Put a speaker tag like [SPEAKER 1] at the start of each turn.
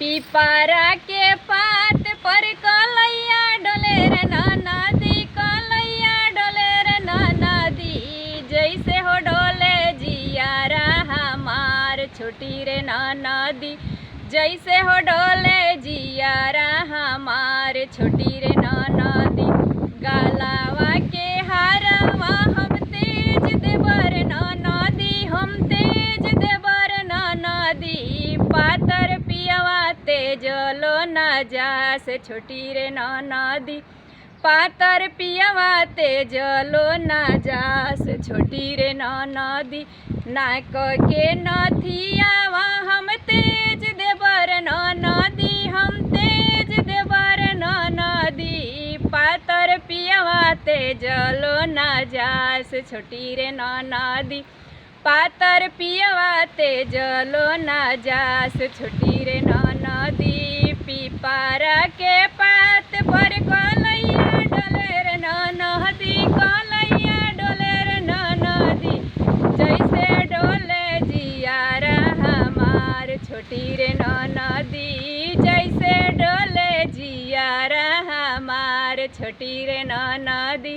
[SPEAKER 1] पिपरा के पात पर कलैया डोले रे नदी, कलैया डोले रे नदी। जैसे हो डोले जियारा हमार छोटी रे नदी, जैसे हो डोले जियारा हमार छोटी रे नदी। गलावा के हारवा हम तेज देवर नदी, हम तेज देवर नदी। पातर पियवा तेजलो न जास छोटी रे नदी, पातर पियवा तेजलो न जास छोटी रे नदी। नाक के नथियावा हम तेज देवर नदी, हम तेज देवर नदी। पातर पियवा तेजलो न जास छोटी रे नदी, पातर पियवा तेजलो न जास छोटी रे नदी। पिपरा के पात पर कलैया डोले रे नदी, कलैया डोले रे नदी। जैसे डोले जियारा हमार छोटी रे नदी, जैसे डोले जियारा हमार छोटी रे नदी।